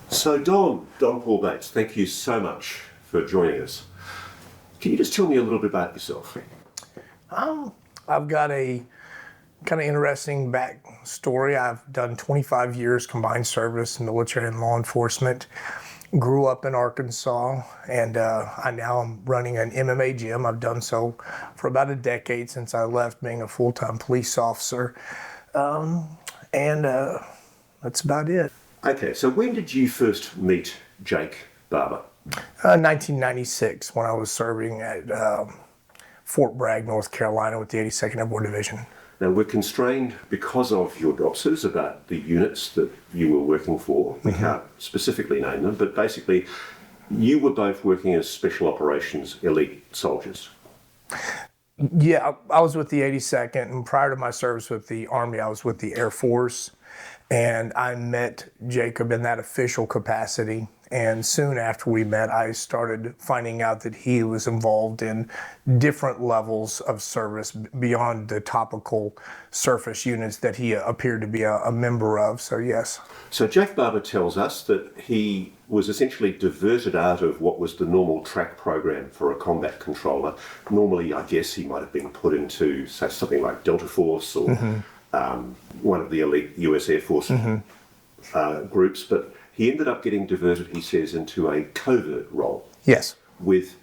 So Don Paul Bates, thank you so much for joining us. Can you just tell me a little bit about yourself? I've got a kind of interesting backstory. I've done 25 years combined service, military and law enforcement. Grew up in Arkansas, and I now am running an MMA gym. I've done so for about a decade since I left being a full-time police officer. And that's about it. Okay, so when did you first meet Jake Barber? 1996, when I was serving at Fort Bragg, North Carolina with the 82nd Airborne Division. Now, we're constrained because of your DOPSers about the units that you were working for. We can't specifically name them, but basically, you were both working as special operations elite soldiers. Yeah, I was with the 82nd, and prior to my service with the Army, I was with the Air Force, and I met Jacob in that official capacity. And soon after we met, I started finding out that he was involved in different levels of service beyond the topical surface units that he appeared to be a member of, so yes. So Jake Barber tells us that he was essentially diverted out of what was the normal track program for a combat controller. Normally, I guess he might have been put into, say, something like Delta Force or one of the elite US Air Force groups, but he ended up getting diverted, he says, into a covert role. Yes. With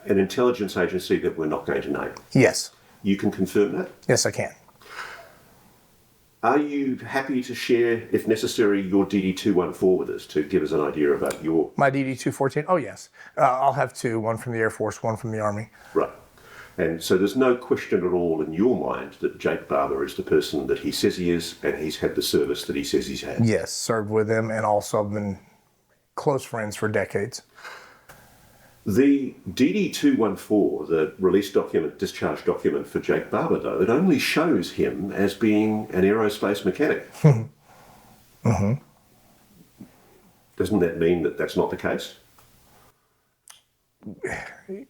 an intelligence agency that we're not going to name. Yes. You can confirm that? Yes, I can. Are you happy to share, if necessary, your DD-214 with us to give us an idea about your... My DD-214? Oh, yes. I'll have two, one from the Air Force, one from the Army. Right. And so there's no question at all in your mind that Jake Barber is the person that he says he is, and he's had the service that he says he's had. Yes, served with him, and also been close friends for decades. The DD-214, the release document, discharge document for Jake Barber, though, it only shows him as being an aerospace mechanic. Doesn't that mean that that's not the case?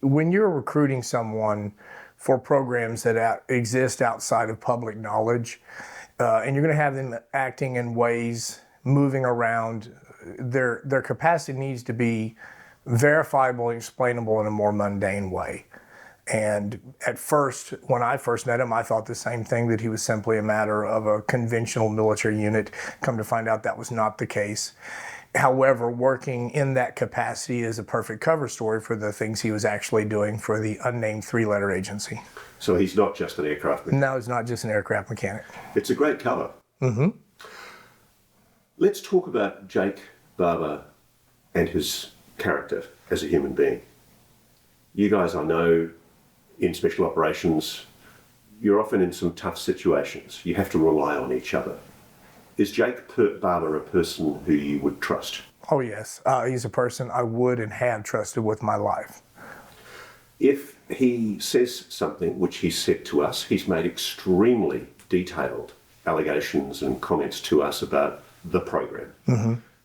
When you're recruiting someone for programs that exist outside of public knowledge, and you're going to have them acting in ways, moving around, their capacity needs to be verifiable and explainable in a more mundane way. And at first, when I first met him, I thought the same thing, that he was simply a matter of a conventional military unit. Come to find out that was not the case. However, working in that capacity is a perfect cover story for the things he was actually doing for the unnamed three-letter agency. So he's not just an aircraft mechanic? No, he's not just an aircraft mechanic. It's a great cover. Let's talk about Jake Barber and his character as a human being. You guys, I know, in special operations, you're often in some tough situations. You have to rely on each other. Is Jake Barber a person who you would trust? Oh, yes. He's a person I would and have trusted with my life. If he says something, which he said to us, he's made extremely detailed allegations and comments to us about the program.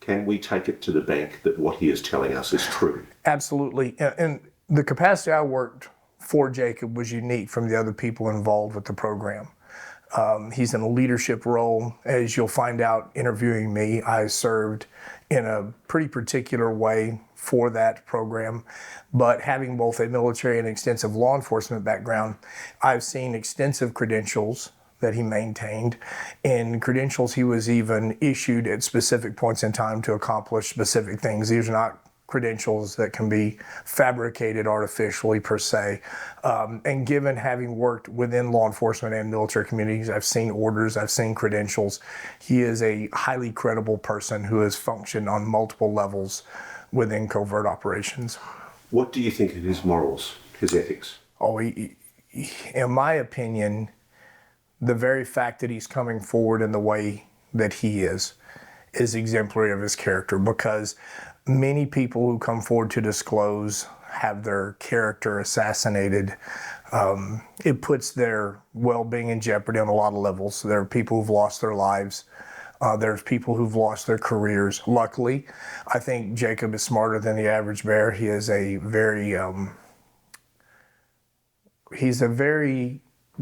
Can we take it to the bank that what he is telling us is true? Absolutely. And the capacity I worked for Jacob was unique from the other people involved with the program. He's in a leadership role. As you'll find out interviewing me, I served in a pretty particular way for that program. But having both a military and extensive law enforcement background, I've seen extensive credentials that he maintained, and credentials he was even issued at specific points in time to accomplish specific things. These are not credentials that can be fabricated artificially per se. And given having worked within law enforcement and military communities, I've seen orders, I've seen credentials. He is a highly credible person who has functioned on multiple levels within covert operations. What do you think of his morals, his ethics? Oh, in my opinion, the very fact that he's coming forward in the way that he is exemplary of his character, because many people who come forward to disclose have their character assassinated. It puts their well-being in jeopardy on a lot of levels. There are people who've lost their lives. There's people who've lost their careers. Luckily, I think Jacob is smarter than the average bear. He is a very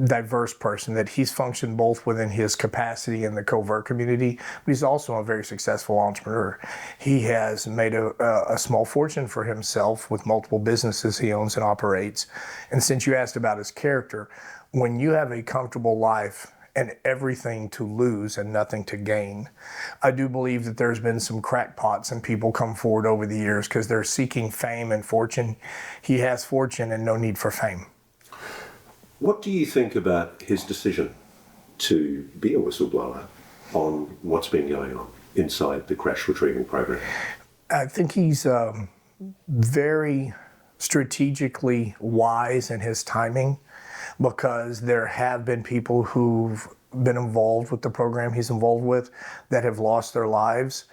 diverse person, that he's functioned both within his capacity in the covert community, but he's also a very successful entrepreneur. He has made a small fortune for himself with multiple businesses he owns and operates. And since you asked about his character, when you have a comfortable life and everything to lose and nothing to gain, I do believe that there's been some crackpots and people come forward over the years because they're seeking fame and fortune. He has fortune and no need for fame. What do you think about his decision to be a whistleblower on what's been going on inside the crash retrieving program? I think he's very strategically wise in his timing, because there have been people who've been involved with the program he's involved with that have lost their lives.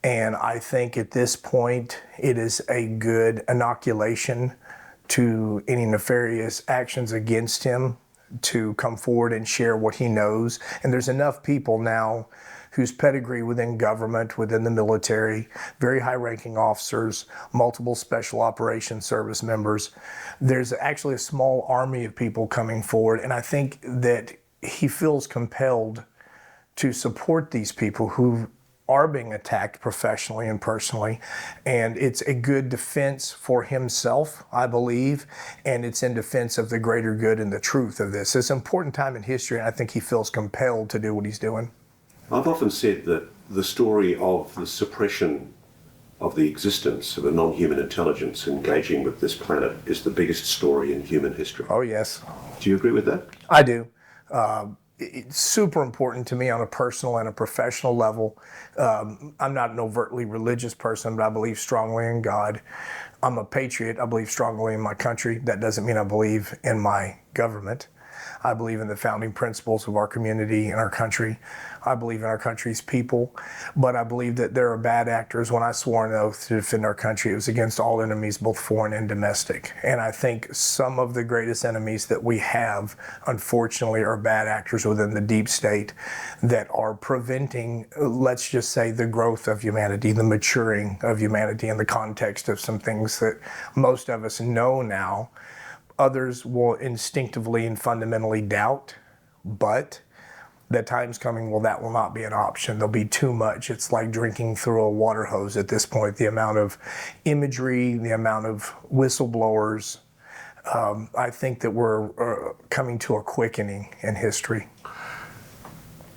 And I think at this point, it is a good inoculation to any nefarious actions against him to come forward and share what he knows. And there's enough people now whose pedigree within government, within the military, very high-ranking officers, multiple special operations service members. There's actually a small army of people coming forward, and I think that he feels compelled to support these people who are being attacked professionally and personally, and it's a good defense for himself, I believe, and it's in defense of the greater good and the truth of this. It's an important time in history, and I think he feels compelled to do what he's doing. I've often said that the story of the suppression of the existence of a non-human intelligence engaging with this planet is the biggest story in human history. Oh, yes. Do you agree with that? I do. It's super important to me on a personal and a professional level. I'm not an overtly religious person, but I believe strongly in God. I'm a patriot. I believe strongly in my country. That doesn't mean I believe in my government. I believe in the founding principles of our community and our country. I believe in our country's people, but I believe that there are bad actors. When I swore an oath to defend our country, it was against all enemies, both foreign and domestic. And I think some of the greatest enemies that we have, unfortunately, are bad actors within the deep state that are preventing, let's just say, the growth of humanity, the maturing of humanity in the context of some things that most of us know now. Others will instinctively and fundamentally doubt, but the time's coming, well, that will not be an option. There'll be too much. It's like drinking through a water hose at this point. The amount of imagery, the amount of whistleblowers, I think that we're coming to a quickening in history.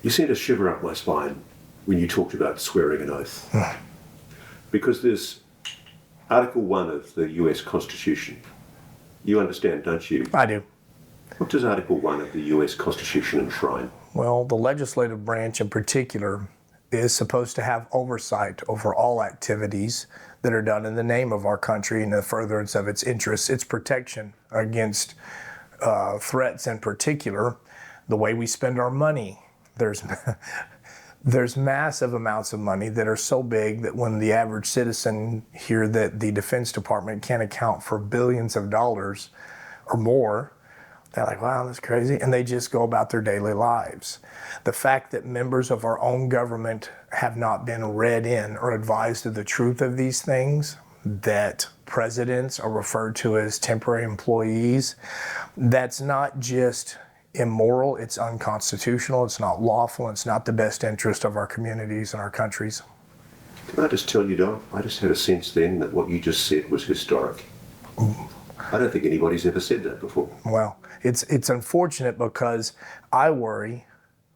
You sent a shiver up my spine when you talked about swearing an oath. Because there's Article 1 of the US Constitution. You understand, don't you? I do. What does Article 1 of the US Constitution enshrine? Well, the legislative branch in particular is supposed to have oversight over all activities that are done in the name of our country and the furtherance of its interests, its protection against threats, in particular, the way we spend our money. There's massive amounts of money that are so big that when the average citizen hear that the Defense Department can account for billions of dollars or more, they're like, wow, that's crazy. And they just go about their daily lives. The fact that members of our own government have not been read in or advised of the truth of these things, that presidents are referred to as temporary employees, that's not just immoral, it's unconstitutional, it's not lawful, it's not the best interest of our communities and our countries. Can I just tell you, Don, I just had a sense then that what you just said was historic. I don't think anybody's ever said that before. Well, it's unfortunate because I worry.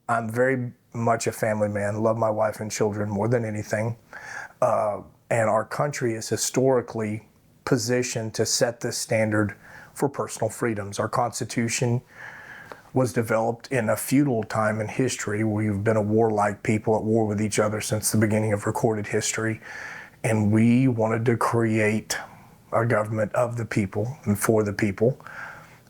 I'm very much a family man, love my wife and children more than anything. And our country is historically positioned to set the standard for personal freedoms. Our Constitution was developed in a feudal time in history. We've been a warlike people at war with each other since the beginning of recorded history. And we wanted to create a government of the people and for the people.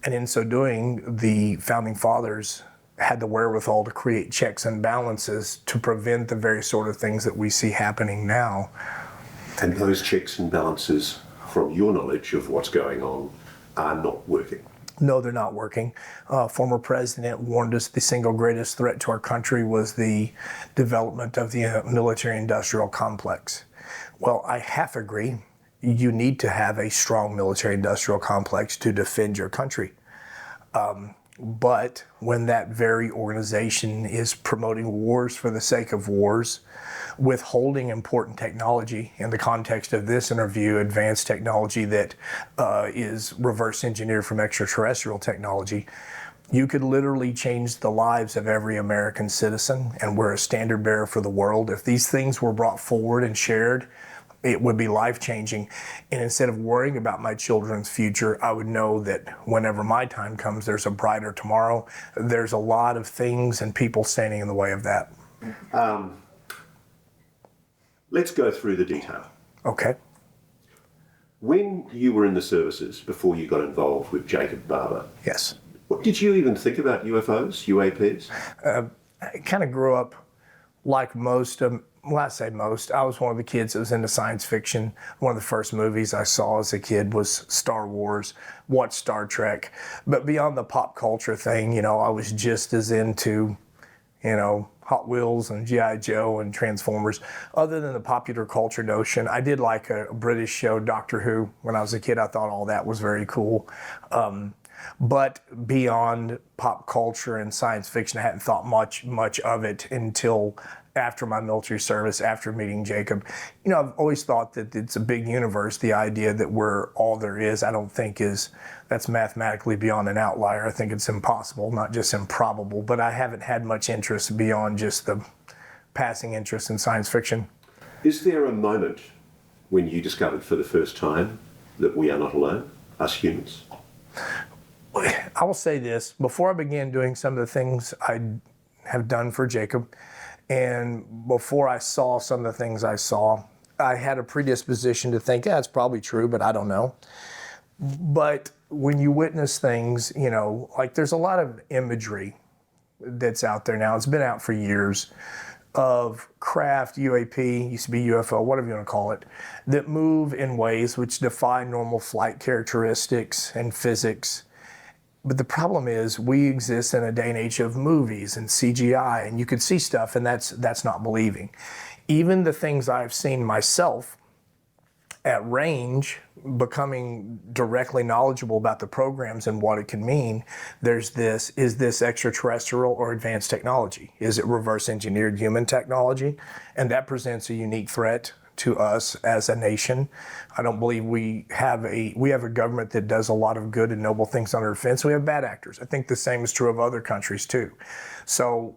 And in so doing, the founding fathers had the wherewithal to create checks and balances to prevent the very sort of things that we see happening now. And those checks and balances, from your knowledge of what's going on, are not working. No, they're not working. Former president warned us the single greatest threat to our country was the development of the military-industrial complex. Well, I half agree. You need to have a strong military-industrial complex to defend your country. But when that very organization is promoting wars for the sake of wars, withholding important technology, in the context of this interview, advanced technology that is reverse engineered from extraterrestrial technology, you could literally change the lives of every American citizen, and we're a standard bearer for the world. If these things were brought forward and shared, it would be life-changing. And instead of worrying about my children's future, I would know that whenever my time comes, there's a brighter tomorrow. There's a lot of things and people standing in the way of that. Let's go through the detail. Okay. When you were in the services, before you got involved with Jacob Barber, Yes. what did you even think about UFOs, UAPs? I kind of grew up like most of, well, I say most, I was one of the kids that was into science fiction. One of the first movies I saw as a kid was Star Wars, watched Star Trek. But beyond the pop culture thing, I was just as into, Hot Wheels and G.I. Joe and Transformers. Other than the popular culture notion, I did like a British show, Doctor Who. When I was a kid, I thought all that was very cool. But beyond pop culture and science fiction, I hadn't thought much of it until after my military service, after meeting Jacob. I've always thought that it's a big universe. The idea that we're all there is, I don't think that's mathematically beyond an outlier. I think it's impossible, not just improbable, but I haven't had much interest beyond just the passing interest in science fiction. Is there a moment when you discovered for the first time that we are not alone, us humans? I will say this, before I began doing some of the things I have done for Jacob, and before I saw some of the things I saw, I had a predisposition to think, it's probably true, but I don't know. But when you witness things, like there's a lot of imagery that's out there now. It's been out for years of craft, UAP, used to be UFO, whatever you want to call it, that move in ways which defy normal flight characteristics and physics. But the problem is we exist in a day and age of movies and CGI, and you could see stuff, and that's not believing. Even the things I've seen myself at range, becoming directly knowledgeable about the programs and what it can mean, is this extraterrestrial or advanced technology? Is it reverse engineered human technology? And that presents a unique threat to us as a nation. I don't believe we have a government that does a lot of good and noble things under defense. We have bad actors. I think the same is true of other countries too. So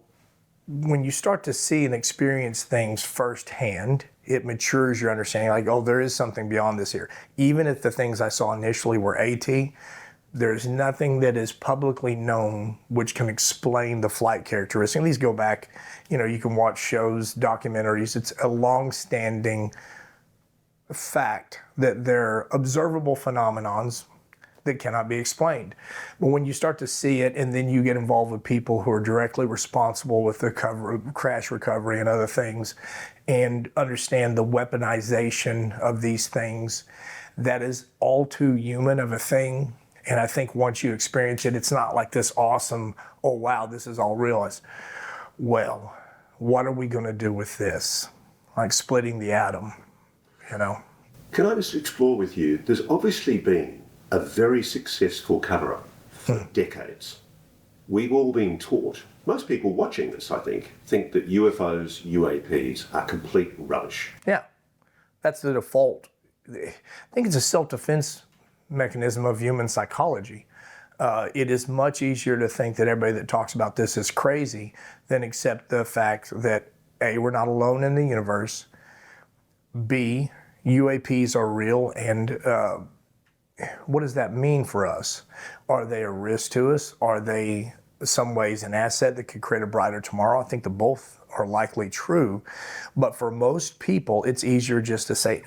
when you start to see and experience things firsthand, it matures your understanding, like, there is something beyond this here. Even if the things I saw initially were AT, there's nothing that is publicly known which can explain the flight characteristics. And these go back, you can watch shows, documentaries. It's a long-standing fact that they're observable phenomenons that cannot be explained. But when you start to see it, and then you get involved with people who are directly responsible with the crash recovery and other things, and understand the weaponization of these things, that is all too human of a thing. And I think once you experience it, it's not like this awesome, oh wow, this is all real. It's, well, what are we going to do with this? Like splitting the atom, Can I just explore with you, there's obviously been a very successful cover-up for decades. We've all been taught, most people watching this, I think that UFOs, UAPs are complete rubbish. Yeah, that's the default. I think it's a self-defense mechanism of human psychology. It is much easier to think that everybody that talks about this is crazy than accept the fact that A, we're not alone in the universe, B, UAPs are real, and what does that mean for us? Are they a risk to us? Are they some ways an asset that could create a brighter tomorrow? I think the both are likely true, but for most people, it's easier just to say,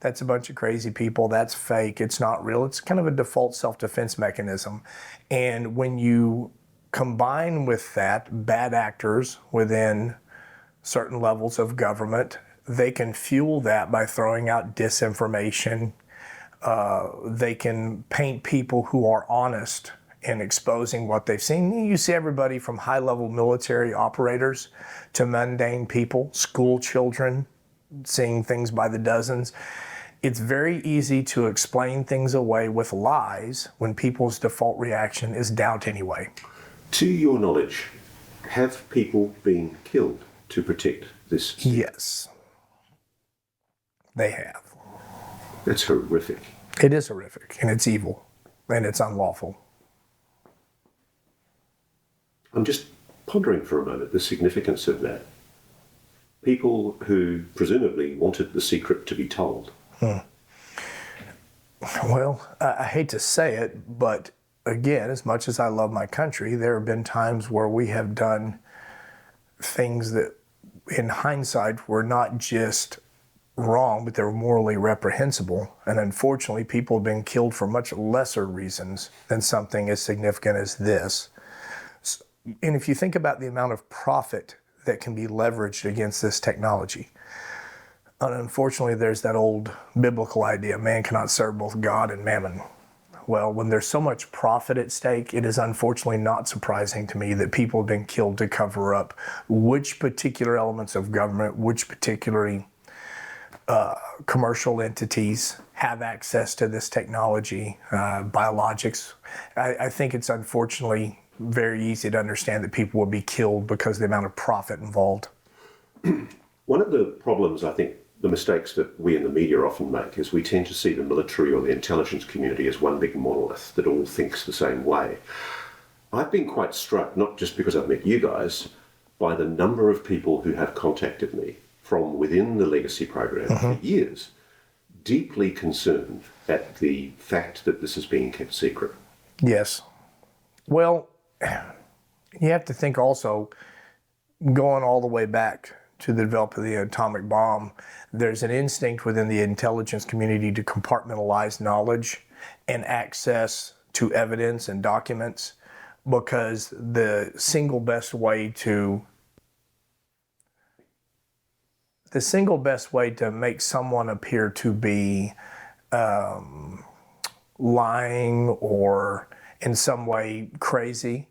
that's a bunch of crazy people, that's fake, it's not real. It's kind of a default self-defense mechanism. And when you combine with that bad actors within certain levels of government, they can fuel that by throwing out disinformation. They can paint people who are honest in exposing what they've seen. You see everybody from high-level military operators to mundane people, school children, seeing things by the dozens. It's very easy to explain things away with lies when people's default reaction is doubt anyway. To your knowledge, have people been killed to protect this? Yes, they have. That's horrific. It is horrific, and it's evil, and it's unlawful. I'm just pondering for a moment the significance of that. People who presumably wanted the secret to be told. Well, I hate to say it, but again, as much as I love my country, there have been times where we have done things that, in hindsight, were not just wrong, but they were morally reprehensible. And unfortunately, people have been killed for much lesser reasons than something as significant as this. And if you think about the amount of profit that can be leveraged against this technology, and unfortunately, there's that old biblical idea, man cannot serve both God and mammon. Well, when there's so much profit at stake, it is unfortunately not surprising to me that people have been killed to cover up which particular elements of government, which particularly commercial entities have access to this technology, biologics. I think it's unfortunately very easy to understand that people will be killed because of the amount of profit involved. One of the problems, I think, the mistakes that we in the media often make is we tend to see the military or the intelligence community as one big monolith that all thinks the same way. I've been quite struck, not just because I've met you guys, by the number of people who have contacted me from within the legacy program for years, deeply concerned at the fact that this is being kept secret. Yes. Well, you have to think also, going all the way back to the development of the atomic bomb, there's an instinct within the intelligence community to compartmentalize knowledge and access to evidence and documents, because the single best way to make someone appear to be lying or in some way crazy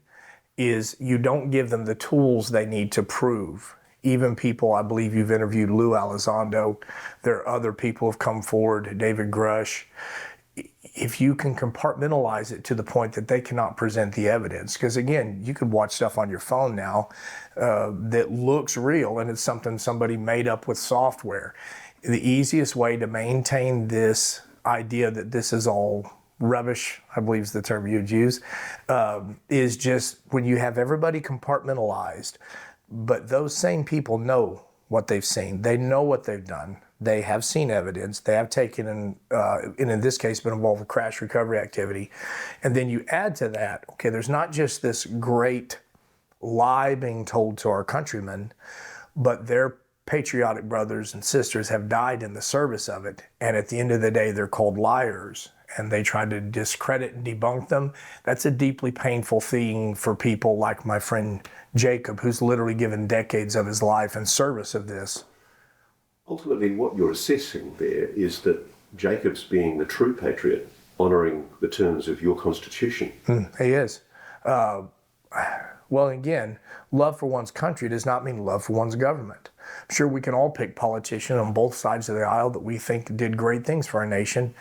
is you don't give them the tools they need to prove. Even people, I believe you've interviewed Lou Elizondo, there are other people who have come forward, David Grush. If you can compartmentalize it to the point that they cannot present the evidence, because again, you could watch stuff on your phone now that looks real and it's something somebody made up with software. The easiest way to maintain this idea that this is all rubbish, I believe is the term you'd use, is just when you have everybody compartmentalized, but those same people know what they've seen. They know what they've done. They have seen evidence. They have taken and in this case been involved with crash recovery activity. And then you add to that, okay, there's not just this great lie being told to our countrymen, but their patriotic brothers and sisters have died in the service of it. And at the end of the day, they're called liars, and they try to discredit and debunk them. That's a deeply painful thing for people like my friend Jacob, who's literally given decades of his life in service of this. Ultimately, what you're assessing there is that Jacob's being the true patriot, honouring the terms of your constitution. He is. Well, again, love for one's country does not mean love for one's government. I'm sure we can all pick politicians on both sides of the aisle that we think did great things for our nation,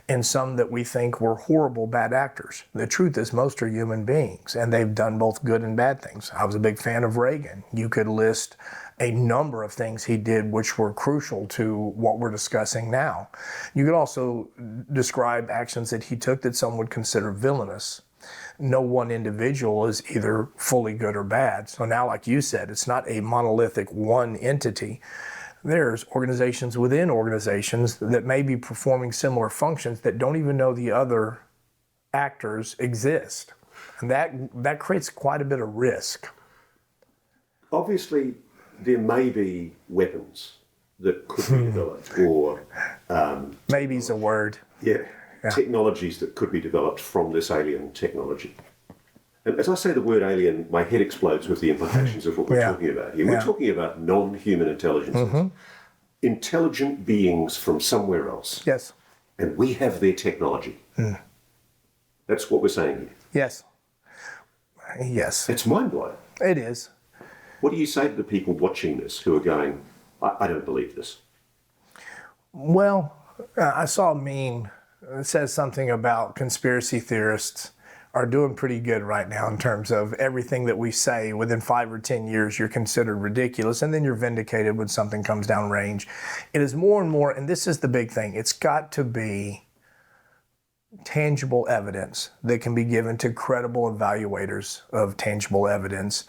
and some that we think were horrible, bad actors. The truth is most are human beings, and they've done both good and bad things. I was a big fan of Reagan. You could list a number of things he did which were crucial to what we're discussing now. You could also describe actions that he took that some would consider villainous. No one individual is either fully good or bad. So now, like you said, it's not a monolithic one entity. There's organizations within organizations that may be performing similar functions that don't even know the other actors exist. And that creates quite a bit of risk. Obviously, there may be weapons that could be developed, or maybe's a word. Yeah. Technologies that could be developed from this alien technology. And as I say the word alien, my head explodes with the implications of what we're talking about here. We're talking about non-human intelligences, intelligent beings from somewhere else. Yes. And we have their technology. That's what we're saying here. Yes. Yes. It's mind-blowing. It is. What do you say to the people watching this who are going, I don't believe this? Well, I saw a meme that says something about conspiracy theorists are doing pretty good right now in terms of everything that we say. Within 5 or 10 years, you're considered ridiculous, and then you're vindicated when something comes down range. It is more and more, and this is the big thing, it's got to be tangible evidence that can be given to credible evaluators of tangible evidence,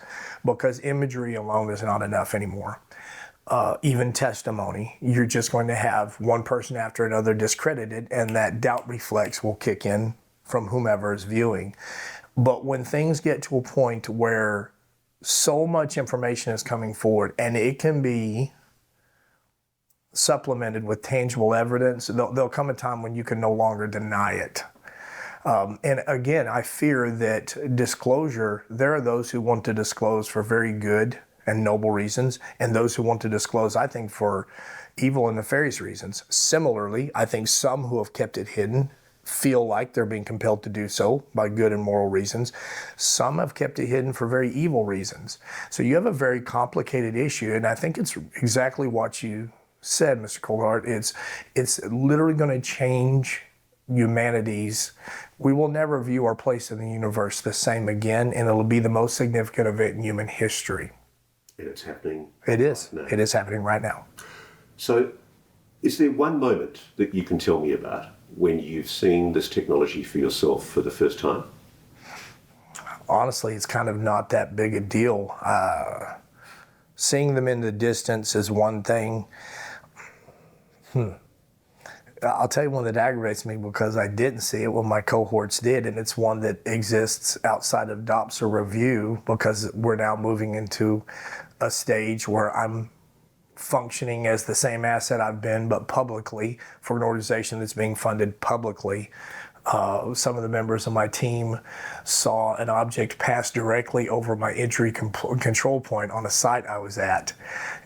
because imagery alone is not enough anymore. Even testimony, you're just going to have one person after another discredited, and that doubt reflex will kick in from whomever is viewing. But when things get to a point where so much information is coming forward and it can be supplemented with tangible evidence, there'll come a time when you can no longer deny it. And again, I fear that disclosure, there are those who want to disclose for very good and noble reasons, and those who want to disclose, I think, for evil and nefarious reasons. Similarly, I think some who have kept it hidden feel like they're being compelled to do so by good and moral reasons. Some have kept it hidden for very evil reasons. So you have a very complicated issue, and I think it's exactly what you said, Mr. Coldheart. It's literally going to change humanity's. We will never view our place in the universe the same again, and it'll be the most significant event in human history. And it's happening. It is. Right now. It is happening right now. So, is there one moment that you can tell me about when you've seen this technology for yourself for the first time? Honestly, it's kind of not that big a deal. Seeing them in the distance is one thing. I'll tell you one that aggravates me because I didn't see it when my cohorts did, and it's one that exists outside of DOPS or review, because we're now moving into a stage where I'm functioning as the same asset I've been, but publicly, for an organization that's being funded publicly. Some of the members of my team saw an object pass directly over my entry control point on a site I was at.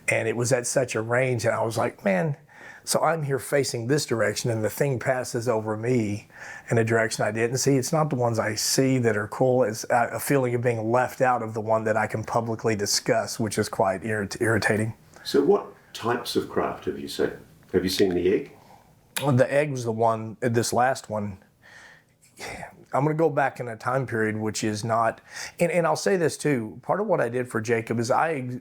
And it was at such a range, and I was like, man, so I'm here facing this direction, and the thing passes over me in a direction I didn't see. It's not the ones I see that are cool. It's a feeling of being left out of the one that I can publicly discuss, which is quite irritating. So what types of craft have you seen? Have you seen the egg? The egg was the one, this last one. I'm going to go back in a time period which is not, and I'll say this too, part of what I did for Jacob is I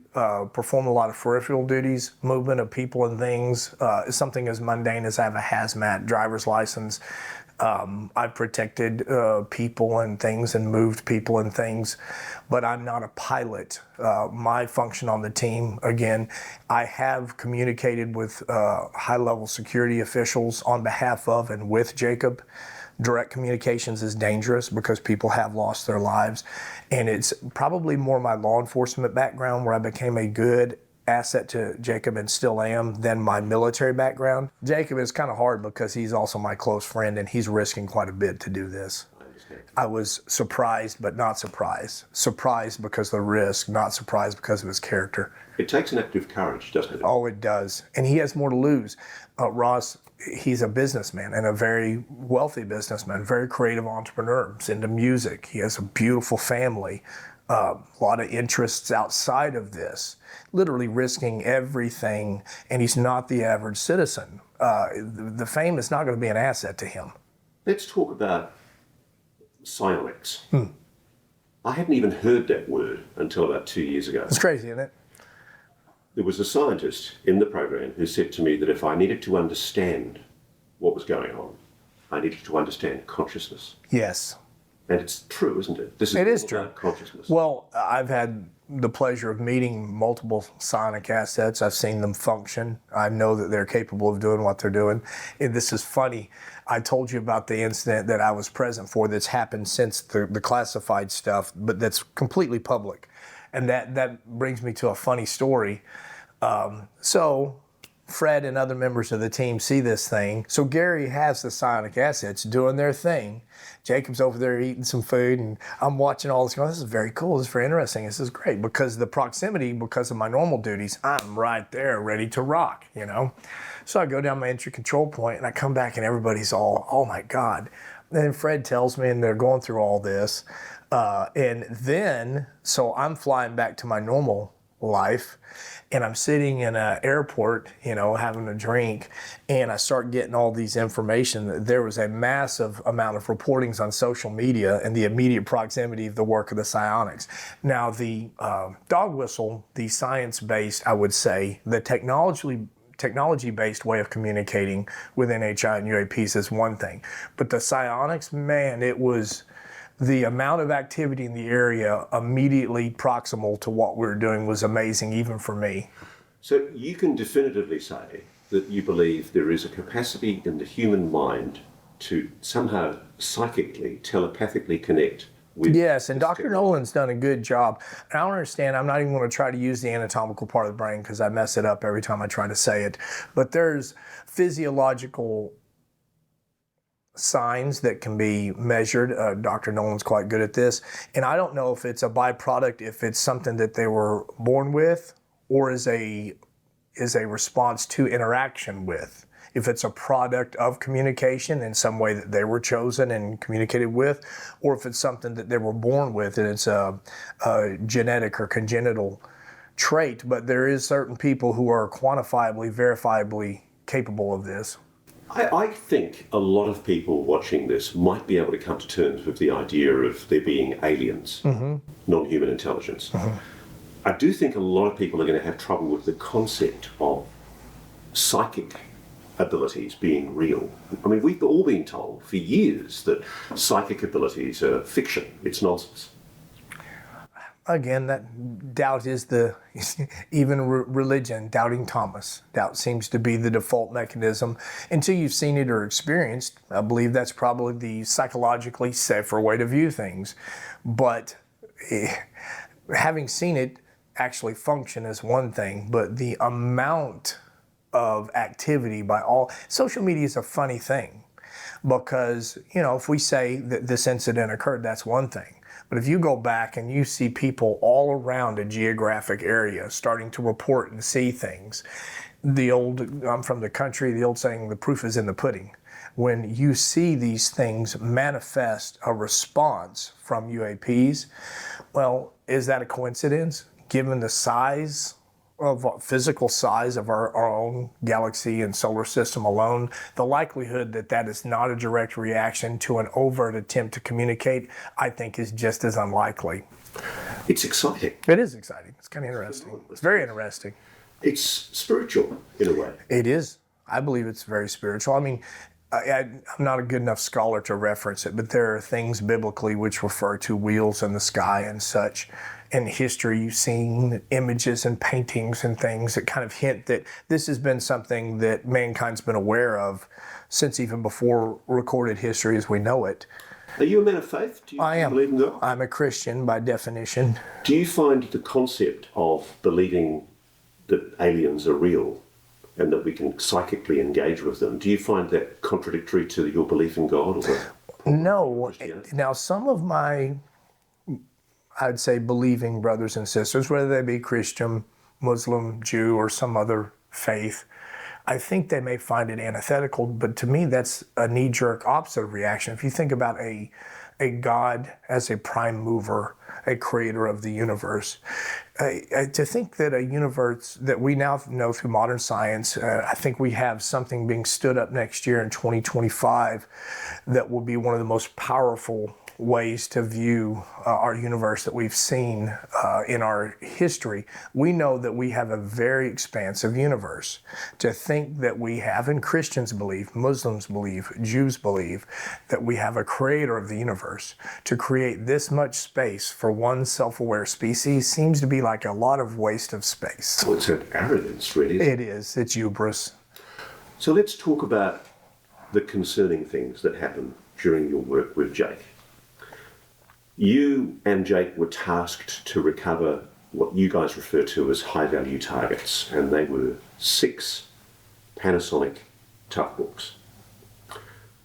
performed a lot of peripheral duties, movement of people and things, something as mundane as I have a hazmat driver's license. I've protected people and things and moved people and things, but I'm not a pilot. My function on the team, again, I have communicated with high-level security officials on behalf of and with Jacob. Direct communications is dangerous because people have lost their lives, and it's probably more my law enforcement background where I became a good asset to Jacob and still am than my military background. Jacob is kind of hard because he's also my close friend, and he's risking quite a bit to do this. I was surprised, but not surprised. Surprised because of the risk, not surprised because of his character. It takes an act of courage, doesn't it? Oh, it does. And he has more to lose. Ross, he's a businessman and a very wealthy businessman, very creative entrepreneur. He's into music. He has a beautiful family, a lot of interests outside of this, literally risking everything. And he's not the average citizen. The fame is not going to be an asset to him. Let's talk about Psionics. I hadn't even heard that word until about 2 years ago. It's crazy, isn't it? There was a scientist in the program who said to me that if I needed to understand what was going on, I needed to understand consciousness. Yes. And it's true, isn't it? It is true. Consciousness. Well, I've had the pleasure of meeting multiple psionic assets. I've seen them function. I know that they're capable of doing what they're doing. And this is funny. I told you about the incident that I was present for that's happened since the classified stuff, but that's completely public. And that brings me to a funny story. So Fred and other members of the team see this thing. So Gary has the psionic assets doing their thing. Jacob's over there eating some food, and I'm watching all this going, this is very cool, this is very interesting, this is great. Because the proximity, because of my normal duties, I'm right there ready to rock, you know? So I go down my entry control point, and I come back, and everybody's all, oh my God. And then Fred tells me, and they're going through all this. And then, so I'm flying back to my normal life. And I'm sitting in an airport, having a drink, and I start getting all these information. There was a massive amount of reportings on social media in the immediate proximity of the work of the psionics. Now, the dog whistle, the science-based, I would say, the technology-based way of communicating with NHI and UAPs is one thing. But the psionics, man, it was the amount of activity in the area immediately proximal to what we were doing was amazing, even for me. So you can definitively say that you believe there is a capacity in the human mind to somehow psychically, telepathically connect with. Yes, and Dr. Nolan's done a good job. And I don't understand, I'm not even going to try to use the anatomical part of the brain because I mess it up every time I try to say it. But there's physiological signs that can be measured. Dr. Nolan's quite good at this. And I don't know if it's a byproduct, if it's something that they were born with or is a response to interaction with. If it's a product of communication in some way that they were chosen and communicated with, or if it's something that they were born with and it's a genetic or congenital trait. But there is certain people who are quantifiably, verifiably capable of this. I think a lot of people watching this might be able to come to terms with the idea of there being aliens, non-human intelligence. I do think a lot of people are going to have trouble with the concept of psychic abilities being real. I mean, we've all been told for years that psychic abilities are fiction. It's nonsense. Again, that doubt is even religion, doubting Thomas. Doubt seems to be the default mechanism. Until you've seen it or experienced, I believe that's probably the psychologically safer way to view things. But having seen it actually function is one thing, but the amount of activity by all... Social media is a funny thing because, if we say that this incident occurred, that's one thing. But if you go back and you see people all around a geographic area starting to report and see things, I'm from the country, the old saying, the proof is in the pudding. When you see these things manifest a response from UAPs, well, is that a coincidence? Given the physical size of our own galaxy and solar system alone, the likelihood that that is not a direct reaction to an overt attempt to communicate, I think, is just as unlikely. It's exciting. It is exciting. It's kind of interesting. It's very interesting. It's spiritual in a way. It is. I believe it's very spiritual. I mean, I'm not a good enough scholar to reference it, but there are things biblically which refer to wheels in the sky and such. In history, you've seen images and paintings and things that kind of hint that this has been something that mankind's been aware of since even before recorded history as we know it. Are you a man of faith? Do you believe in God? I'm a Christian by definition. Do you find the concept of believing that aliens are real and that we can psychically engage with them, do you find that contradictory to your belief in God? No. Now, some of my, I'd say, believing brothers and sisters, whether they be Christian, Muslim, Jew, or some other faith, I think they may find it antithetical, but to me that's a knee-jerk opposite reaction. If you think about a God as a prime mover, a creator of the universe, to think that a universe that we now know through modern science, I think we have something being stood up next year in 2025 that will be one of the most powerful ways to view our universe that we've seen in our history. We know that we have a very expansive universe. To think that we have, and Christians believe, Muslims believe, Jews believe, that we have a creator of the universe. To create this much space for one self-aware species seems to be like a lot of waste of space. Well, it's an arrogance, really. It is. It's hubris. So let's talk about the concerning things that happen during your work with Jake. You and Jake were tasked to recover what you guys refer to as high-value targets, and they were 6 Panasonic tough books.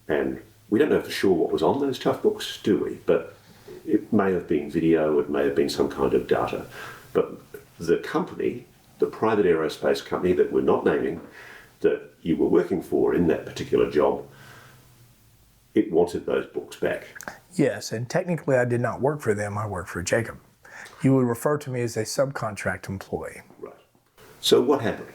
And we don't know for sure what was on those tough books, do we? But it may have been video, it may have been some kind of data. But the company, the private aerospace company that we're not naming, that you were working for in that particular job, it wanted those books back. Yes, and technically I did not work for them, I worked for Jacob. You would refer to me as a subcontract employee. Right. So what happened?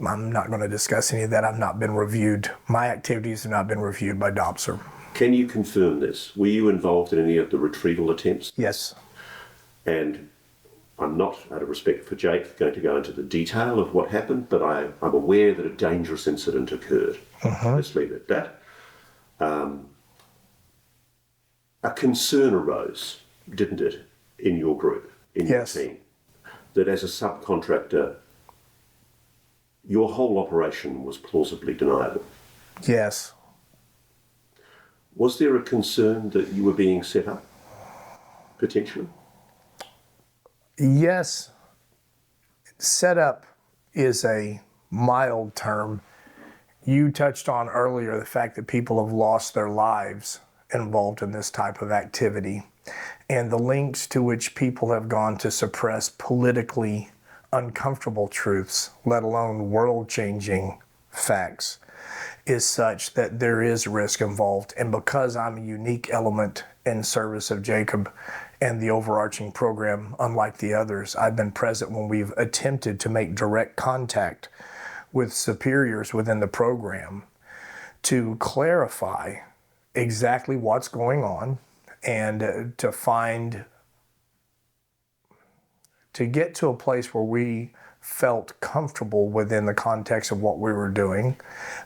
I'm not going to discuss any of that. I've not been reviewed. My activities have not been reviewed by DOPSR. Can you confirm this? Were you involved in any of the retrieval attempts? Yes. And I'm not, out of respect for Jake, going to go into the detail of what happened, but I'm aware that a dangerous incident occurred. Let's leave it at that. A concern arose, didn't it, in your group, in your team, that as a subcontractor, your whole operation was plausibly deniable? Yes. Was there a concern that you were being set up, potentially? Yes. Set up is a mild term. You touched on earlier the fact that people have lost their lives involved in this type of activity, and the lengths to which people have gone to suppress politically uncomfortable truths, let alone world-changing facts, is such that there is risk involved. And because I'm a unique element in service of Jacob and the overarching program, unlike the others, I've been present when we've attempted to make direct contact with superiors within the program to clarify exactly what's going on and to get to a place where we felt comfortable within the context of what we were doing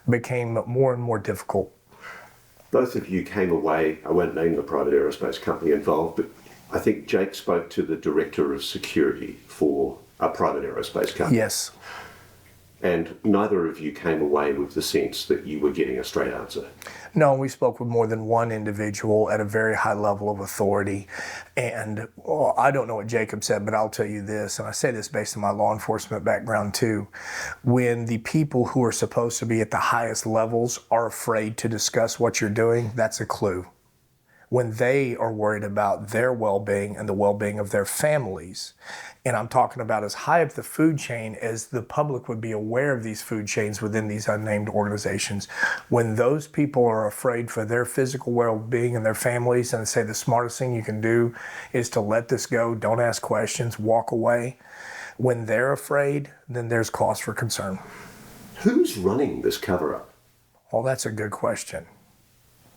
became more and more difficult. Both of you came away, I won't name the private aerospace company involved, but I think Jake spoke to the director of security for a private aerospace company. Yes. And neither of you came away with the sense that you were getting a straight answer. No, we spoke with more than one individual at a very high level of authority. And I don't know what Jacob said, but I'll tell you this, and I say this based on my law enforcement background too. When the people who are supposed to be at the highest levels are afraid to discuss what you're doing, that's a clue. When they are worried about their well-being and the well-being of their families, and I'm talking about as high up the food chain as the public would be aware of these food chains within these unnamed organizations, when those people are afraid for their physical well-being and their families and say the smartest thing you can do is to let this go, don't ask questions, walk away, when they're afraid, then there's cause for concern. Who's running this cover-up? Well, that's a good question.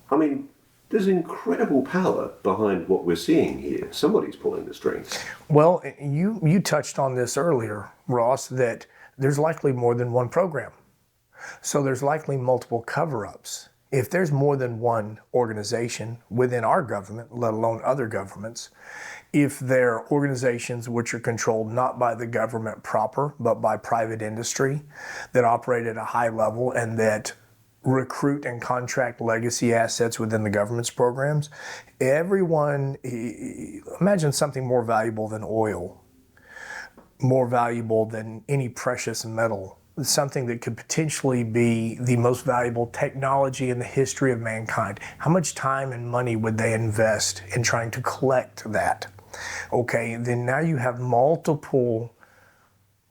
I mean, there's incredible power behind what we're seeing here. Somebody's pulling the strings. Well, you touched on this earlier, Ross, that there's likely more than one program. So there's likely multiple cover-ups. If there's more than one organization within our government, let alone other governments, if they're organizations which are controlled not by the government proper, but by private industry that operate at a high level and that recruit and contract legacy assets within the government's programs, everyone, imagine something more valuable than oil, more valuable than any precious metal, something that could potentially be the most valuable technology in the history of mankind. How much time and money would they invest in trying to collect that? Okay, then now you have multiple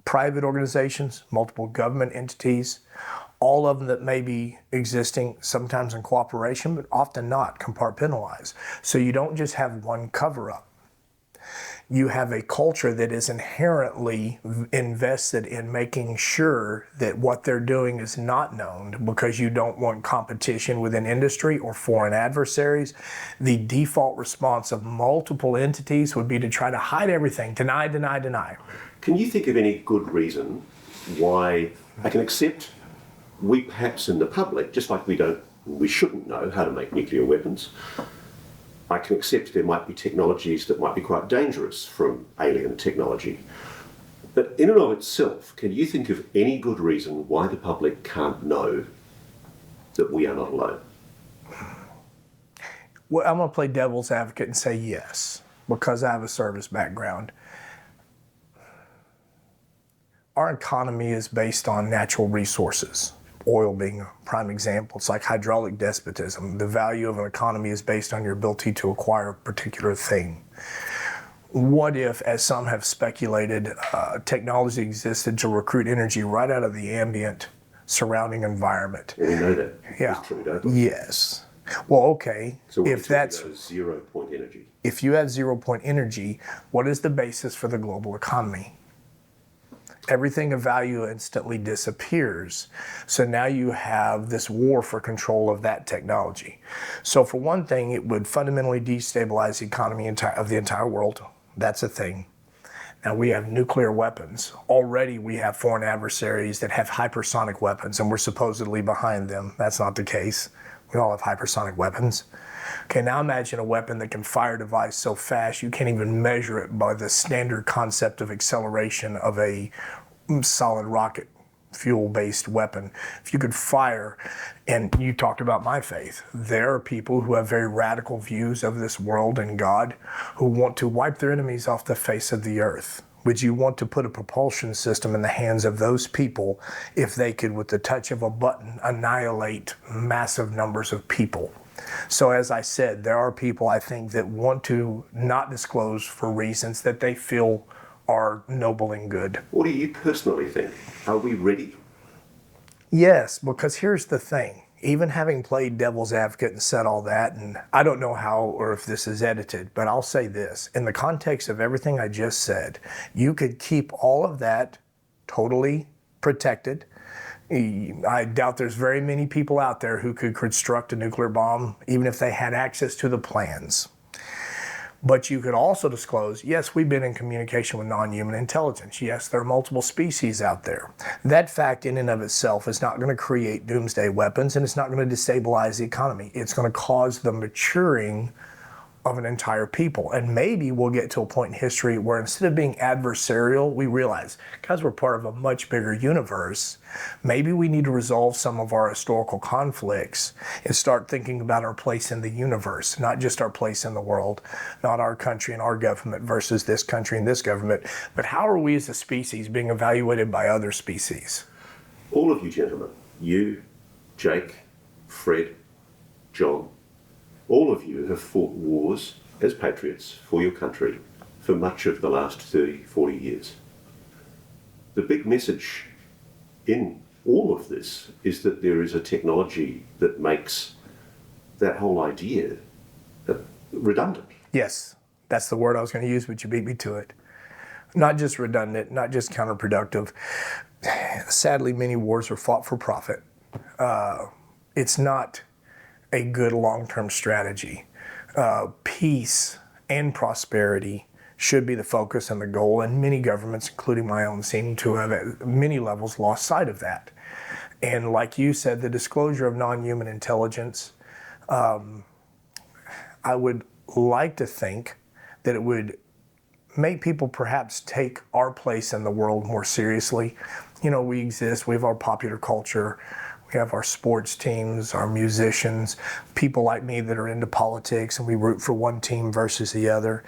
private organizations, multiple government entities, all of them that may be existing sometimes in cooperation, but often not, compartmentalized. So you don't just have one cover-up. You have a culture that is inherently invested in making sure that what they're doing is not known because you don't want competition within industry or foreign adversaries. The default response of multiple entities would be to try to hide everything, deny, deny, deny. Can you think of any good reason why I can accept we perhaps in the public, just like we shouldn't know how to make nuclear weapons, I can accept there might be technologies that might be quite dangerous from alien technology. But in and of itself, can you think of any good reason why the public can't know that we are not alone? Well, I'm going to play devil's advocate and say yes, because I have a service background. Our economy is based on natural resources. Oil being a prime example. It's like hydraulic despotism. The value of an economy is based on your ability to acquire a particular thing. What if, as some have speculated, technology existed to recruit energy right out of the ambient surrounding environment? Yeah, we know that. Yeah. It's true, don't we? Yes. Well, okay, So what if that's, 0 point energy. if you have 0 point energy, what is the basis for the global economy? Everything of value instantly disappears. So now you have this war for control of that technology. So for one thing, it would fundamentally destabilize the economy of the entire world. That's a thing. Now we have nuclear weapons. Already we have foreign adversaries that have hypersonic weapons, and we're supposedly behind them. That's not the case. We all have hypersonic weapons. Okay, now imagine a weapon that can fire a device so fast you can't even measure it by the standard concept of acceleration of a solid rocket fuel-based weapon. If you could fire, and you talked about my faith, there are people who have very radical views of this world and God who want to wipe their enemies off the face of the earth. Would you want to put a propulsion system in the hands of those people if they could, with the touch of a button, annihilate massive numbers of people? So as I said, there are people, I think, that want to not disclose for reasons that they feel are noble and good. What do you personally think? Are we ready? Yes, because here's the thing. Even having played devil's advocate and said all that, and I don't know how or if this is edited, but I'll say this. In the context of everything I just said, you could keep all of that totally protected. I doubt there's very many people out there who could construct a nuclear bomb, even if they had access to the plans. But you could also disclose, yes, we've been in communication with non-human intelligence. Yes, there are multiple species out there. That fact in and of itself is not going to create doomsday weapons, and it's not going to destabilize the economy. It's going to cause the maturing of an entire people. And maybe we'll get to a point in history where instead of being adversarial, we realize, guys, we're part of a much bigger universe. Maybe we need to resolve some of our historical conflicts and start thinking about our place in the universe, not just our place in the world, not our country and our government versus this country and this government, but how are we as a species being evaluated by other species? All of you gentlemen, you, Jake, Fred, John, all of you have fought wars as patriots for your country for much of the last 30, 40 years. The big message in all of this is that there is a technology that makes that whole idea redundant. Yes, that's the word I was going to use, but you beat me to it. Not just redundant, not just counterproductive. Sadly, many wars are fought for profit. It's not a good long-term strategy. Peace and prosperity should be the focus and the goal, and many governments, including my own, seem to have at many levels lost sight of that. And like you said, the disclosure of non-human intelligence, I would like to think that it would make people perhaps take our place in the world more seriously. You know, we exist, we have our popular culture, we have our sports teams, our musicians, people like me that are into politics, and we root for one team versus the other.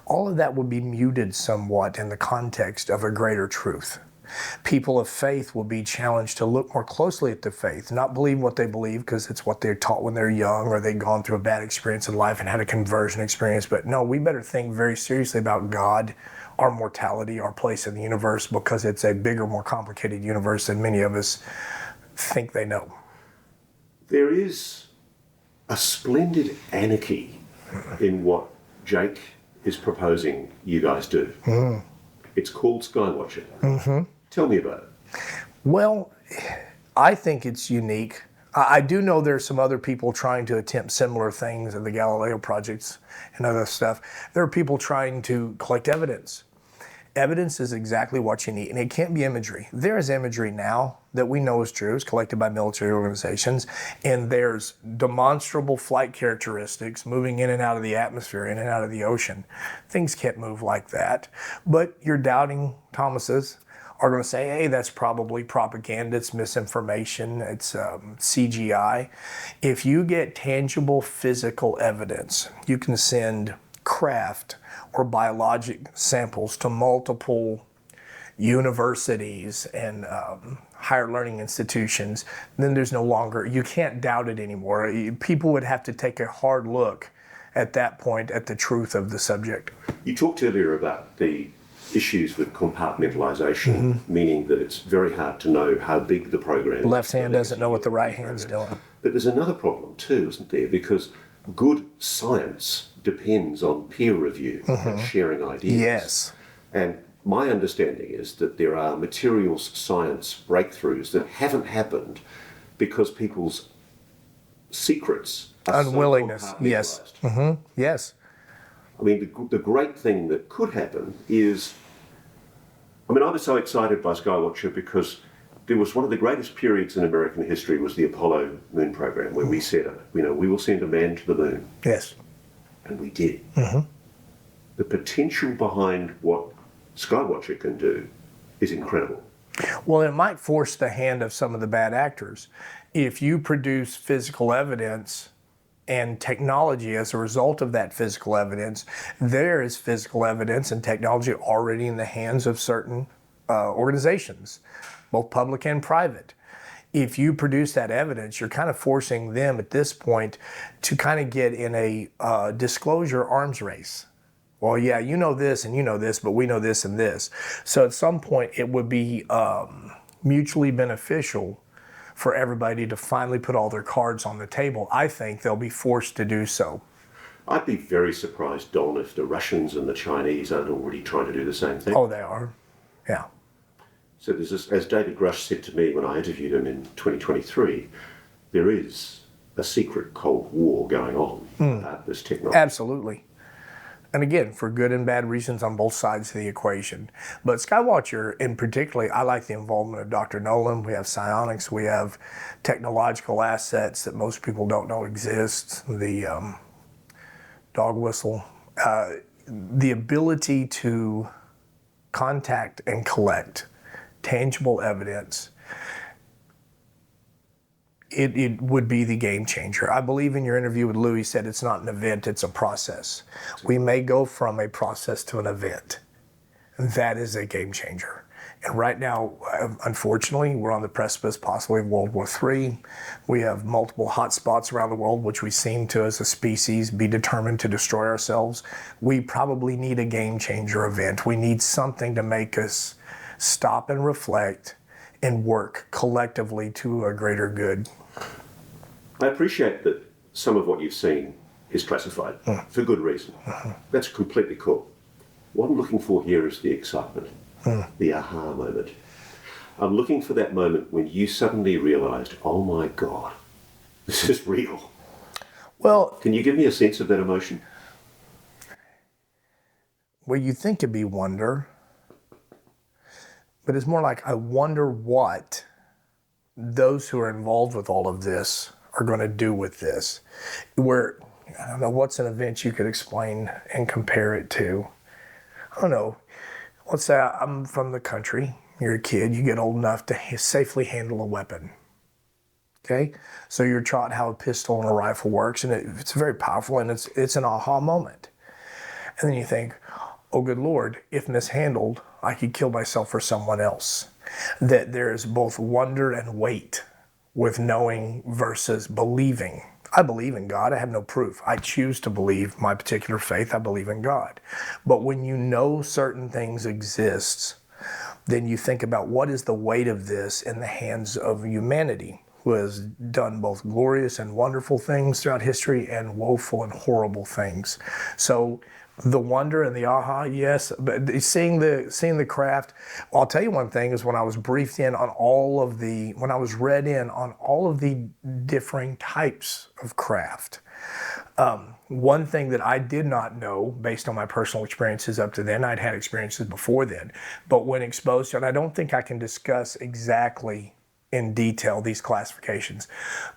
All of that will be muted somewhat in the context of a greater truth. People of faith will be challenged to look more closely at their faith, not believe what they believe because it's what they're taught when they're young or they've gone through a bad experience in life and had a conversion experience. But no, we better think very seriously about God, our mortality, our place in the universe, because it's a bigger, more complicated universe than many of us think they know. There is a splendid anarchy in what Jake is proposing you guys do. Mm. It's called Skywatcher. Mm-hmm. Tell me about it. Well, I think it's unique. I do know there's some other people trying to attempt similar things in the GALILEO projects and other stuff. There are people trying to collect evidence. Evidence is exactly what you need, and it can't be imagery. There is imagery now that we know is true. It's collected by military organizations, and there's demonstrable flight characteristics moving in and out of the atmosphere, in and out of the ocean. Things can't move like that. But your doubting Thomases are going to say, hey, that's probably propaganda, it's misinformation, it's CGI. If you get tangible physical evidence, you can send craft or biologic samples to multiple universities and higher learning institutions, then there's no longer, you can't doubt it anymore. People would have to take a hard look at that point at the truth of the subject. You talked earlier about the issues with compartmentalization, meaning that it's very hard to know how big the program is. Left hand doesn't know what the right hand's doing. But there's another problem too, isn't there? Because good science depends on peer review and sharing ideas. Yes. And my understanding is that there are materials science breakthroughs that haven't happened because people's secrets are Unwillingness. so Yes. compartmentalized. Yes. I mean, the great thing that could happen is, I mean, I was so excited by Skywatcher because there was one of the greatest periods in American history was the Apollo moon program, where we said, we will send a man to the moon. Yes. And we did. The potential behind what Skywatcher can do is incredible. Well, it might force the hand of some of the bad actors. If you produce physical evidence and technology as a result of that physical evidence, there is physical evidence and technology already in the hands of certain organizations, both public and private. If you produce that evidence, you're kind of forcing them at this point to kind of get in a disclosure arms race. Well, yeah, you know this and you know this, but we know this and this. So at some point it would be mutually beneficial for everybody to finally put all their cards on the table. I think they'll be forced to do so. I'd be very surprised, Don, if the Russians and the Chinese aren't already trying to do the same thing. Oh, they are. Yeah. So there's this, as David Grush said to me when I interviewed him in 2023, there is a secret Cold War going on about this technology. Absolutely. And again, for good and bad reasons on both sides of the equation. But Skywatcher, in particular, I like the involvement of Dr. Nolan. We have psionics. We have technological assets that most people don't know exist. The dog whistle. The ability to contact and collect tangible evidence, it would be the game changer. I believe in your interview with Lou, he said it's not an event, it's a process. We may go from a process to an event. That is a game changer. And right now, unfortunately, we're on the precipice possibly of World War III. We have multiple hot spots around the world, which we seem to, as a species, be determined to destroy ourselves. We probably need a game changer event. We need something to make us stop and reflect and work collectively to a greater good. I appreciate that some of what you've seen is classified for good reason. That's completely cool. What I'm looking for here is the excitement, the aha moment. I'm looking for that moment when you suddenly realized, oh my God, this is real. Well, Can you give me a sense of that emotion? well, you think it'd be wonder, but it's more like I wonder what those who are involved with all of this are going to do with this. Where, I don't know, what's an event you could explain and compare it to? I don't know. Let's say I'm from the country. You're a kid. You get old enough to safely handle a weapon. Okay? So you're taught how a pistol and a rifle works, and it's very powerful, and it's an aha moment. And then you think, oh, good Lord, if mishandled, I could kill myself or someone else. That there is both wonder and weight with knowing versus believing. I believe in God. I have no proof. I choose to believe my particular faith. I believe in God. But when you know certain things exist, then you think about what is the weight of this in the hands of humanity, who has done both glorious and wonderful things throughout history and woeful and horrible things. So the wonder and the aha, yes, but seeing the craft. Well, I'll tell you one thing is when I was briefed in on when I was read in on all of the differing types of craft, one thing that I did not know based on my personal experiences up to then, I'd had experiences before then, but when exposed to, and I don't think I can discuss exactly in detail these classifications,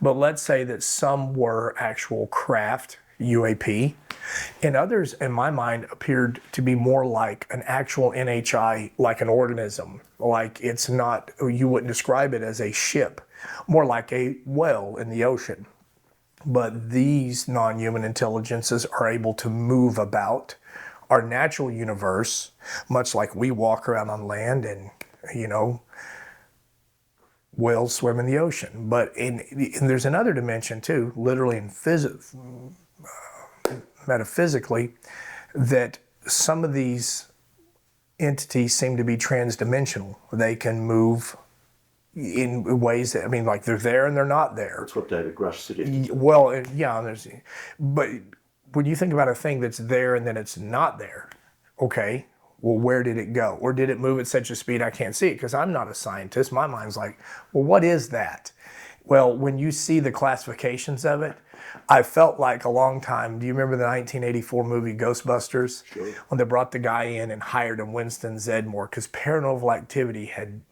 but let's say that some were actual craft, UAP, and others, in my mind, appeared to be more like an actual NHI, like an organism. Like it's not, you wouldn't describe it as a ship, more like a whale in the ocean. But these non-human intelligences are able to move about our natural universe, much like we walk around on land and, whales swim in the ocean. But and there's another dimension too, literally in metaphysically, that some of these entities seem to be transdimensional. They can move in ways that, I mean, like they're there and they're not there. That's what David Grush suggested. Well, but when you think about a thing that's there and then it's not there, okay, well, where did it go? Or did it move at such a speed I can't see it? Because I'm not a scientist. My mind's like, well, what is that? Well, when you see the classifications of it, I felt like a long time. Do you remember the 1984 movie Ghostbusters? Sure. When they brought the guy in and hired him, Winston Zeddemore, because paranormal activity had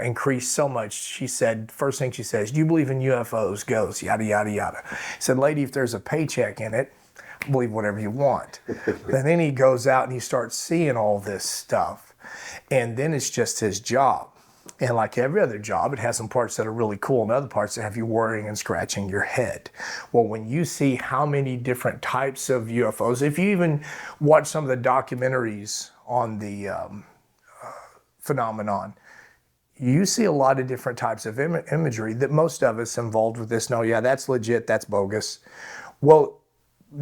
increased so much. She said, first thing she says, do you believe in UFOs, ghosts, yada, yada, yada. He said, lady, if there's a paycheck in it, believe whatever you want. And then he goes out and he starts seeing all this stuff. And then it's just his job. And like every other job, it has some parts that are really cool and other parts that have you worrying and scratching your head. Well, when you see how many different types of UFOs, if you even watch some of the documentaries on the phenomenon, you see a lot of different types of imagery that most of us involved with this know, yeah, that's legit, that's bogus. Well,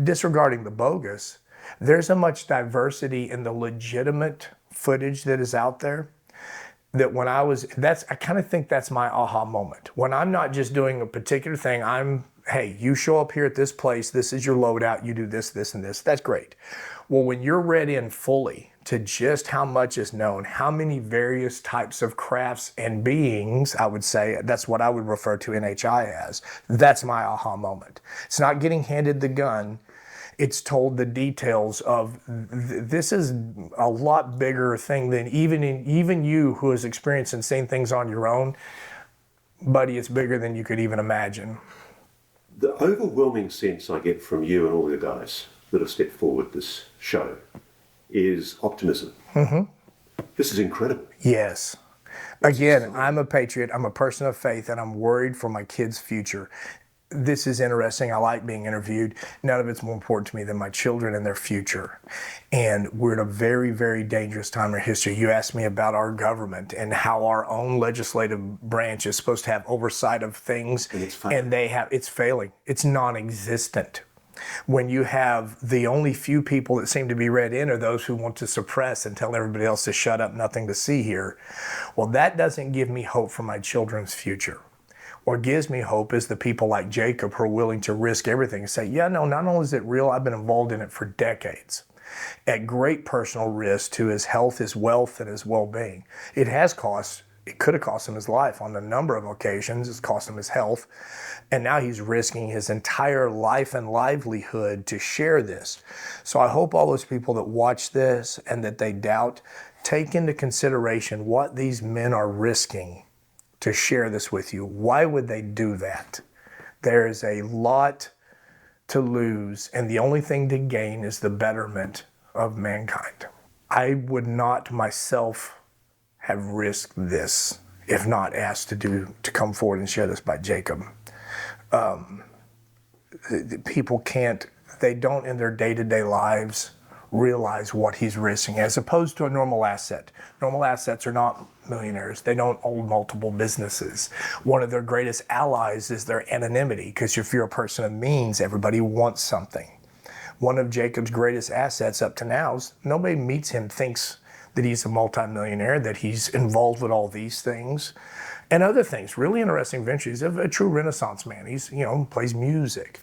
disregarding the bogus, there's a much diversity in the legitimate footage that is out there that when I kind of think that's my aha moment. When I'm not just doing a particular thing, hey, you show up here at this place, this is your loadout, you do this, this, and this. That's great. Well, when you're read in fully to just how much is known, how many various types of crafts and beings, I would say, that's what I would refer to NHI as, that's my aha moment. It's not getting handed the gun. It's told the details of this is a lot bigger thing than even you who has experienced and seen things on your own. Buddy, it's bigger than you could even imagine. The overwhelming sense I get from you and all the guys that have stepped forward this show is optimism. Mm-hmm. This is incredible. Yes. Again, I'm a patriot, I'm a person of faith, and I'm worried for my kids' future. This is interesting. I like being interviewed. None of it's more important to me than my children and their future. And we're in a very, very dangerous time in history. You asked me about our government and how our own legislative branch is supposed to have oversight of things. And it's failing. It's non-existent. When you have the only few people that seem to be read in are those who want to suppress and tell everybody else to shut up, nothing to see here. Well, that doesn't give me hope for my children's future. What gives me hope is the people like Jacob who are willing to risk everything and say, yeah, no, not only is it real, I've been involved in it for decades, at great personal risk to his health, his wealth, and his well-being. It could have cost him his life on a number of occasions. It's cost him his health. And now he's risking his entire life and livelihood to share this. So I hope all those people that watch this and that they doubt take into consideration what these men are risking to share this with you. Why would they do that? There is a lot to lose, and the only thing to gain is the betterment of mankind. I would not myself have risked this if not asked to come forward and share this by Jacob. People they don't in their day-to-day lives realize what he's risking as opposed to a normal asset. Normal assets are not millionaires. They don't own multiple businesses. One of their greatest allies is their anonymity, because if you're a person of means, everybody wants something. One of Jacob's greatest assets up to now is nobody meets him thinks that he's a multimillionaire, that he's involved with all these things and other things. Really interesting ventures. He's a true Renaissance man. He's, plays music.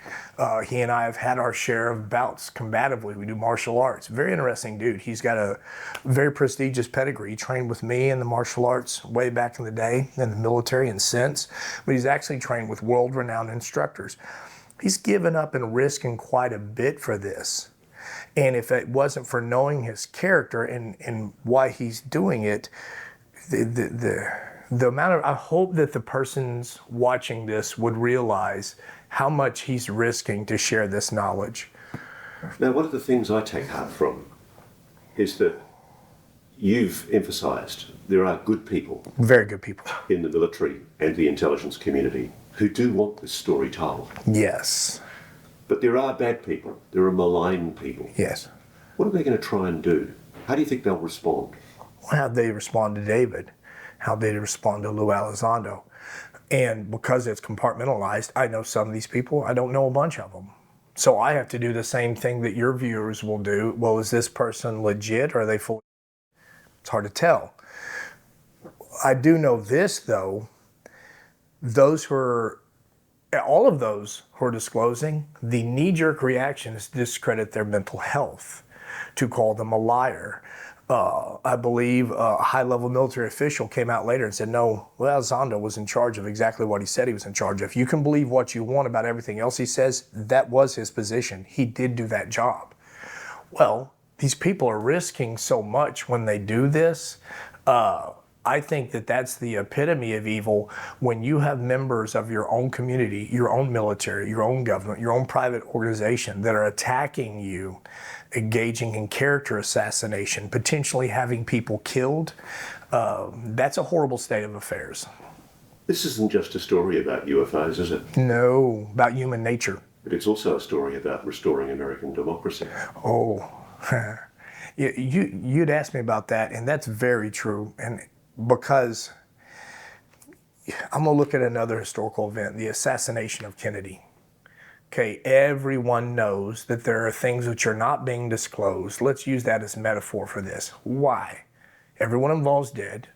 He and I have had our share of bouts combatively. We do martial arts. Very interesting dude. He's got a very prestigious pedigree. He trained with me in the martial arts way back in the day in the military and since, but he's actually trained with world-renowned instructors. He's given up and risking quite a bit for this. And if it wasn't for knowing his character and why he's doing it, the amount of, I hope that the persons watching this would realize how much he's risking to share this knowledge. Now, one of the things I take heart from is that you've emphasised there are good people. Very good people. In the military and the intelligence community who do want this story told. Yes. But there are bad people. There are malign people. Yes. What are they going to try and do? How do you think they'll respond? Well, how they respond to David, how they respond to Lou Elizondo. And because it's compartmentalized, I know some of these people, I don't know a bunch of them. So I have to do the same thing that your viewers will do. Well, is this person legit or are they full? It's hard to tell. I do know this, though. All of those who are disclosing, the knee-jerk reaction is to discredit their mental health, to call them a liar. I believe a high-level military official came out later and said, no, well, Zondo was in charge of exactly what he said he was in charge of. You can believe what you want about everything else he says. That was his position. He did do that job. Well, these people are risking so much when they do this. I think that that's the epitome of evil when you have members of your own community, your own military, your own government, your own private organization that are attacking you, engaging in character assassination, potentially having people killed. That's a horrible state of affairs. This isn't just a story about UFOs, is it? No, about human nature. But it's also a story about restoring American democracy. Oh, you'd asked me about that, and that's very true. And because I'm going to look at another historical event, the assassination of Kennedy. Okay, everyone knows that there are things which are not being disclosed. Let's use that as metaphor for this. Why? Everyone involved's dead.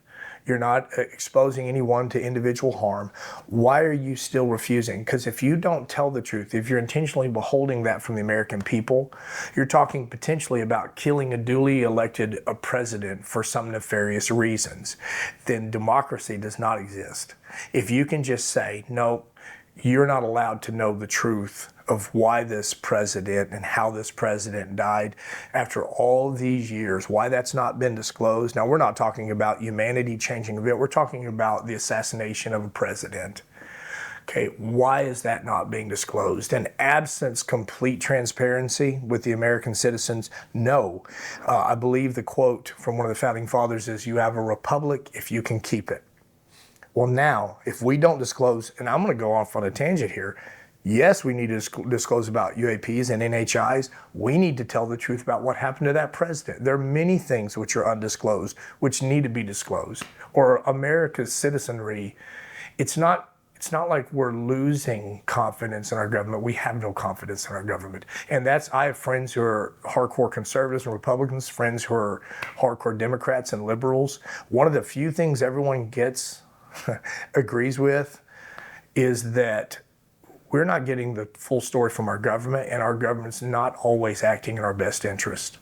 You're not exposing anyone to individual harm. Why are you still refusing? Because if you don't tell the truth, if you're intentionally withholding that from the American people, you're talking potentially about killing a duly elected president for some nefarious reasons. Then democracy does not exist. If you can just say, no, you're not allowed to know the truth of why this president and how this president died after all these years, why that's not been disclosed. Now, we're not talking about humanity changing a bit. We're talking about the assassination of a president. Okay, why is that not being disclosed? And absence complete transparency with the American citizens, no. I believe the quote from one of the founding fathers is, you have a republic if you can keep it. Well, now, if we don't disclose, and I'm going to go off on a tangent here, yes, we need to disclose about UAPs and NHIs. We need to tell the truth about what happened to that president. There are many things which are undisclosed, which need to be disclosed. Or America's citizenry, it's not like we're losing confidence in our government. We have no confidence in our government. And I have friends who are hardcore conservatives and Republicans, friends who are hardcore Democrats and liberals. One of the few things everyone agrees with is that we're not getting the full story from our government, and our government's not always acting in our best interest.